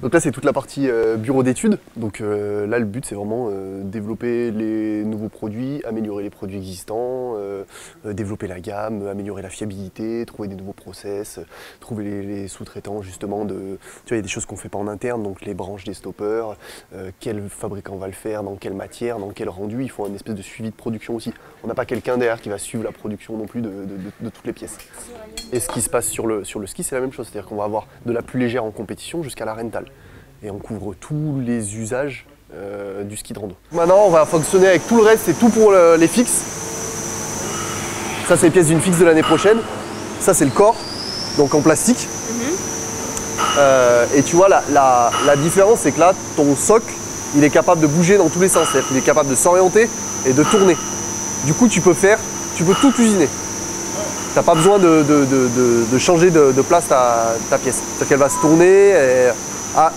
Donc là, c'est toute la partie bureau d'études. Donc là, le but, c'est vraiment développer les nouveaux produits, améliorer les produits existants, développer la gamme, améliorer la fiabilité, trouver des nouveaux process, trouver les sous-traitants justement de... Tu vois, il y a des choses qu'on ne fait pas en interne, donc les branches des stoppers, quel fabricant va le faire, dans quelle matière, dans quel rendu. Il faut un espèce de suivi de production aussi. On n'a pas quelqu'un derrière qui va suivre la production non plus de toutes les pièces. Et ce qui se passe sur le ski, c'est la même chose. C'est-à-dire qu'on va avoir de la plus légère en compétition jusqu'à la rental. Et on couvre tous les usages du ski de rando. Maintenant, on va fonctionner avec tout le reste, c'est tout pour les fixes. Ça, c'est les pièces d'une fixe de l'année prochaine. Ça, c'est le corps, donc en plastique. Et tu vois, la différence, c'est que là, ton socle, il est capable de bouger dans tous les sens. C'est-à-dire qu'il est capable de s'orienter et de tourner. Du coup, tu peux tout usiner. Tu n'as pas besoin de changer de place ta pièce. C'est-à-dire qu'elle va se tourner et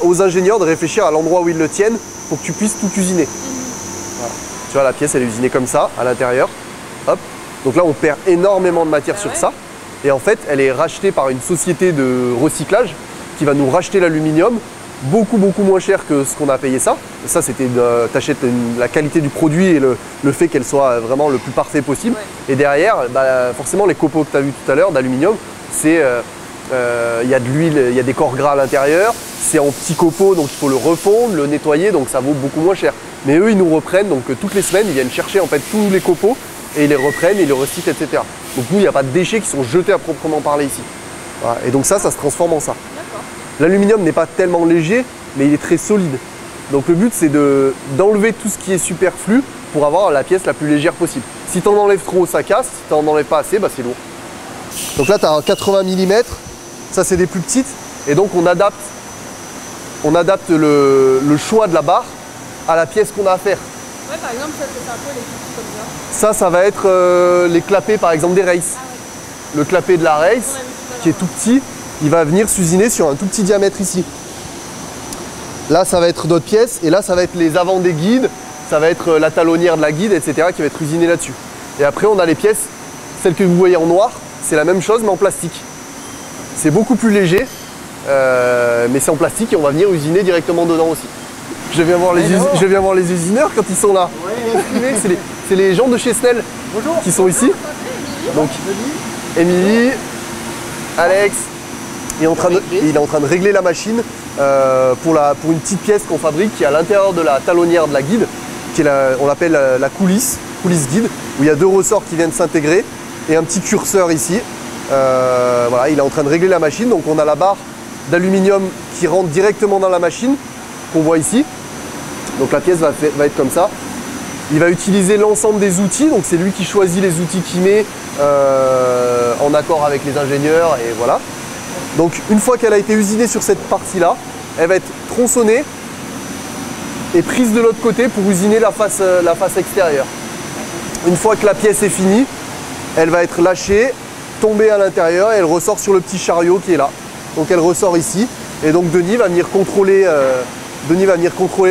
aux ingénieurs de réfléchir à l'endroit où ils le tiennent pour que tu puisses tout usiner. Voilà. Tu vois, la pièce, elle est usinée comme ça, à l'intérieur. Hop. Donc là, on perd énormément de matière sur ça. Et en fait, elle est rachetée par une société de recyclage qui va nous racheter l'aluminium beaucoup moins cher que ce qu'on a payé ça. Et ça, c'était t'achètes la qualité du produit et le fait qu'elle soit vraiment le plus parfait possible. Ouais. Et derrière, forcément, les copeaux que tu as vus tout à l'heure d'aluminium, c'est il y a de l'huile, il y a des corps gras à l'intérieur. C'est en petits copeaux, donc il faut le refondre, le nettoyer, donc ça vaut beaucoup moins cher. Mais eux, ils nous reprennent, donc toutes les semaines, ils viennent chercher en fait tous les copeaux et ils les reprennent, ils les recyclent, etc. Donc nous, il n'y a pas de déchets qui sont jetés à proprement parler ici. Voilà. Et donc ça se transforme en ça. L'aluminium n'est pas tellement léger, mais il est très solide. Donc le but, c'est d'enlever tout ce qui est superflu pour avoir la pièce la plus légère possible. Si tu en enlèves trop, ça casse. Si tu n'en enlèves pas assez, c'est lourd. Donc là, tu as un 80 mm. Ça, c'est des plus petites. Et donc, on adapte le choix de la barre à la pièce qu'on a à faire. Ouais, par exemple, ça, c'est un peu les petits comme ça. Ça va être les clapets, par exemple, des races. Ah, ouais. Le clapet de la race, qui est tout petit, il va venir s'usiner sur un tout petit diamètre ici. Là, ça va être d'autres pièces, et là, ça va être les avants des guides, ça va être la talonnière de la guide, etc., qui va être usinée là-dessus. Et après, on a les pièces, celles que vous voyez en noir, c'est la même chose, mais en plastique. C'est beaucoup plus léger, mais c'est en plastique, et on va venir usiner directement dedans aussi. Je viens voir les usineurs quand ils sont là. Ouais. C'est les gens de chez Snell. Bonjour. Qui sont ici. Donc, Émilie, Alex. Il est en train de régler la machine pour une petite pièce qu'on fabrique qui est à l'intérieur de la talonnière de la guide, on l'appelle la coulisse guide, où il y a deux ressorts qui viennent s'intégrer et un petit curseur ici. Voilà, il est en train de régler la machine, donc on a la barre d'aluminium qui rentre directement dans la machine, qu'on voit ici. Donc la pièce va être comme ça. Il va utiliser l'ensemble des outils, donc c'est lui qui choisit les outils qu'il met en accord avec les ingénieurs, et voilà. Donc une fois qu'elle a été usinée sur cette partie-là, elle va être tronçonnée et prise de l'autre côté pour usiner la face extérieure. Une fois que la pièce est finie, elle va être lâchée, tomber à l'intérieur et elle ressort sur le petit chariot qui est là. Donc elle ressort ici et donc Denis va venir contrôler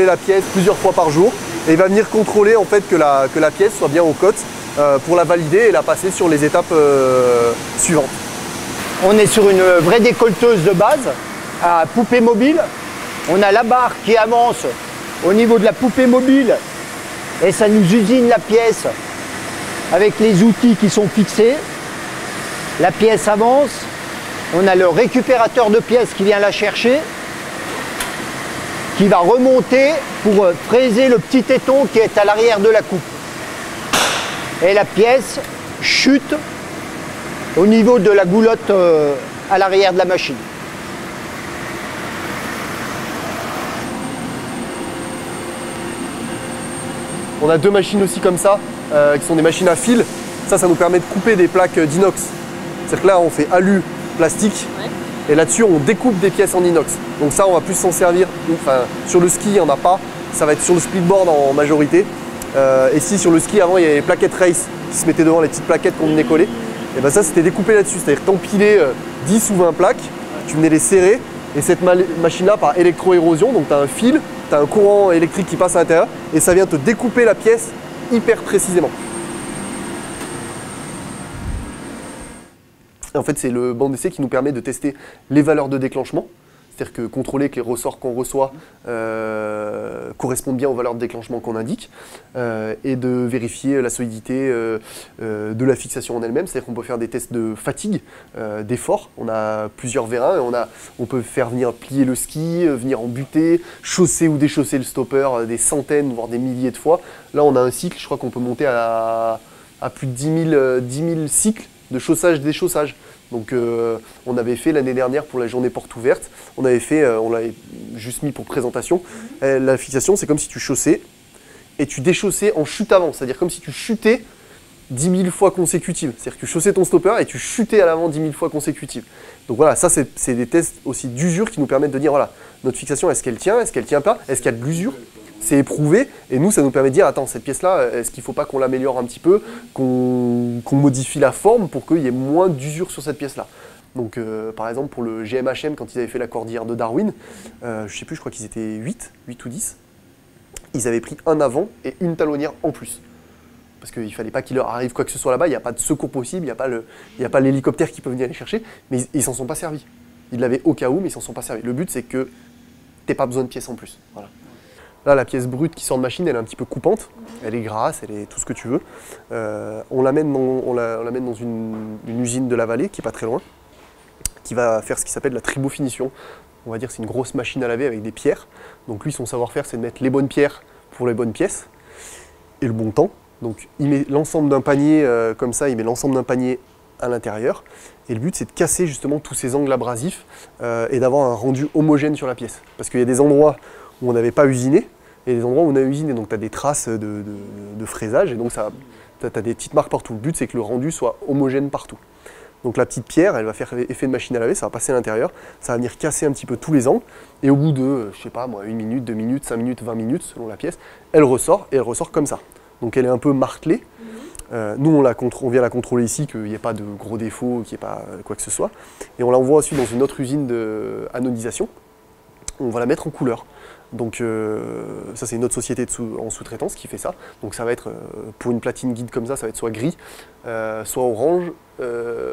la pièce plusieurs fois par jour et il va venir contrôler en fait que la pièce soit bien aux cotes pour la valider et la passer sur les étapes suivantes. On est sur une vraie décolleteuse de base à poupée mobile. On a la barre qui avance au niveau de la poupée mobile et ça nous usine la pièce avec les outils qui sont fixés. La pièce avance. On a le récupérateur de pièces qui vient la chercher, qui va remonter pour fraiser le petit téton qui est à l'arrière de la coupe. Et la pièce chute au niveau de la goulotte à l'arrière de la machine. On a deux machines aussi comme ça, qui sont des machines à fil. Ça nous permet de couper des plaques d'inox. C'est-à-dire que là, on fait alu, plastique, et là-dessus, on découpe des pièces en inox. Donc ça, on va plus s'en servir. Enfin, sur le ski, il n'y en a pas. Ça va être sur le splitboard en majorité. Et si sur le ski, avant, il y avait les plaquettes race qui se mettaient devant, les petites plaquettes qu'on venait coller. Et bien ça, c'était découpé là-dessus. C'est-à-dire que t'empilais 10 ou 20 plaques, tu venais les serrer. Et cette machine-là, par électro-érosion, donc tu as un fil, tu as un courant électrique qui passe à l'intérieur, et ça vient te découper la pièce hyper précisément. En fait, c'est le banc d'essai qui nous permet de tester les valeurs de déclenchement. c'est-à-dire que contrôler que les ressorts qu'on reçoit correspondent bien aux valeurs de déclenchement qu'on indique, et de vérifier la solidité de la fixation en elle-même, c'est-à-dire qu'on peut faire des tests de fatigue, d'effort. On a plusieurs vérins, et on peut faire venir plier le ski, venir en butée, chausser ou déchausser le stopper des centaines, voire des milliers de fois. Là, on a un cycle, je crois qu'on peut monter à plus de 10 000 cycles de chaussage-déchaussage. Donc on avait fait l'année dernière pour la journée porte ouverte, on l'avait juste mis pour présentation. La fixation, c'est comme si tu chaussais et tu déchaussais en chute avant, c'est-à-dire comme si tu chutais 10 000 fois consécutives. C'est-à-dire que tu chaussais ton stopper et tu chutais à l'avant 10 000 fois consécutives. Donc voilà, ça c'est des tests aussi d'usure qui nous permettent de dire voilà, notre fixation, est-ce qu'elle tient pas, est-ce qu'il y a de l'usure? C'est éprouvé, et nous, ça nous permet de dire, attends, cette pièce-là, est-ce qu'il ne faut pas qu'on l'améliore un petit peu, qu'on modifie la forme pour qu'il y ait moins d'usure sur cette pièce-là. Donc, par exemple, pour le GMHM, quand ils avaient fait la cordillère de Darwin, je ne sais plus, je crois qu'ils étaient 8 ou 10, ils avaient pris un avant et une talonnière en plus. Parce qu'il ne fallait pas qu'il leur arrive quoi que ce soit là-bas, il n'y a pas de secours possible, il n'y a pas l'hélicoptère qui peut venir les chercher, mais ils ne s'en sont pas servis. Ils l'avaient au cas où, mais ils ne s'en sont pas servis. Le but, c'est que tu n'aies pas besoin de pièces en plus. Voilà. Là, la pièce brute qui sort de machine, elle est un petit peu coupante, elle est grasse, elle est tout ce que tu veux. On l'amène dans une usine de la vallée, qui n'est pas très loin, qui va faire ce qui s'appelle la tribofinition. On va dire que c'est une grosse machine à laver avec des pierres. Donc lui, son savoir-faire, c'est de mettre les bonnes pierres pour les bonnes pièces et le bon temps. Donc il met l'ensemble d'un panier comme ça, il met l'ensemble d'un panier à l'intérieur. Et le but, c'est de casser justement tous ces angles abrasifs et d'avoir un rendu homogène sur la pièce. Parce qu'il y a des endroits où on n'avait pas usiné, et des endroits où on a usiné, donc tu as des traces de fraisage, et donc tu as des petites marques partout. Le but, c'est que le rendu soit homogène partout. Donc la petite pierre, elle va faire effet de machine à laver, ça va passer à l'intérieur, ça va venir casser un petit peu tous les angles, et au bout de, je sais pas moi, 1 minute, 2 minutes, 5 minutes, 20 minutes, selon la pièce, elle ressort, et elle ressort comme ça. Donc elle est un peu martelée. Nous, on vient la contrôler ici, qu'il n'y ait pas de gros défauts, qu'il n'y ait pas quoi que ce soit. Et on l'envoie ensuite dans une autre usine d'anodisation. On va la mettre en couleur. Donc ça, c'est une autre société en sous-traitance qui fait ça. Donc ça va être, pour une platine guide comme ça va être soit gris, soit orange,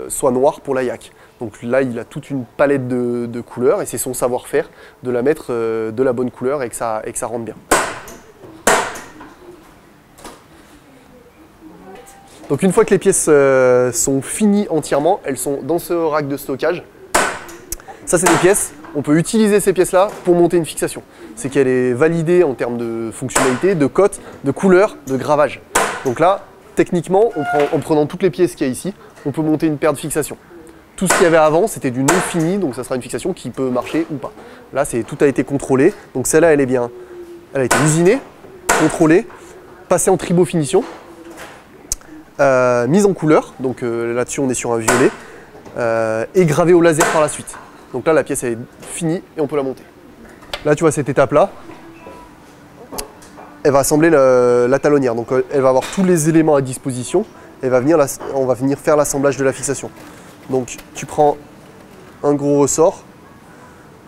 soit noir pour la yak. Donc là, il a toute une palette de couleurs et c'est son savoir-faire de la mettre de la bonne couleur et que ça rentre bien. Donc une fois que les pièces sont finies entièrement, elles sont dans ce rack de stockage. Ça, c'est des pièces. On peut utiliser ces pièces-là pour monter une fixation. C'est qu'elle est validée en termes de fonctionnalité, de cote, de couleur, de gravage. Donc là, techniquement, en prenant toutes les pièces qu'il y a ici, on peut monter une paire de fixation. Tout ce qu'il y avait avant, c'était du non fini, donc ça sera une fixation qui peut marcher ou pas. Là, tout a été contrôlé. Donc celle-là, elle a été usinée, contrôlée, passée en tribofinition, mise en couleur. Donc là-dessus, on est sur un violet, et gravée au laser par la suite. Donc là, la pièce elle est finie et on peut la monter. Là, tu vois cette étape-là, elle va assembler la talonnière. Donc elle va avoir tous les éléments à disposition. On va venir faire l'assemblage de la fixation. Donc tu prends un gros ressort,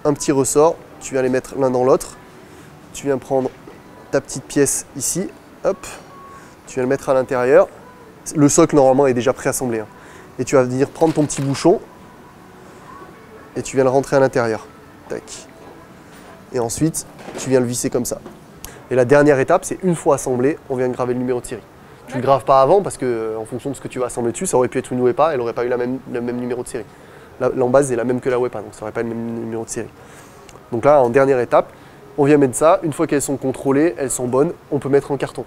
un petit ressort, tu viens les mettre l'un dans l'autre. Tu viens prendre ta petite pièce ici, hop, tu viens le mettre à l'intérieur. Le socle, normalement, est déjà préassemblé. Hein. Et tu vas venir prendre ton petit bouchon et tu viens le rentrer à l'intérieur. Tac. Et ensuite, tu viens le visser comme ça. Et la dernière étape, c'est une fois assemblé, on vient graver le numéro de série. Tu ne le graves pas avant parce que, en fonction de ce que tu vas assembler dessus, ça aurait pu être une WEPA, elle n'aurait pas eu le même numéro de série. L'embase est la même que la WEPA, donc ça n'aurait pas le même numéro de série. Donc là, en dernière étape, on vient mettre ça. Une fois qu'elles sont contrôlées, elles sont bonnes, on peut mettre en carton.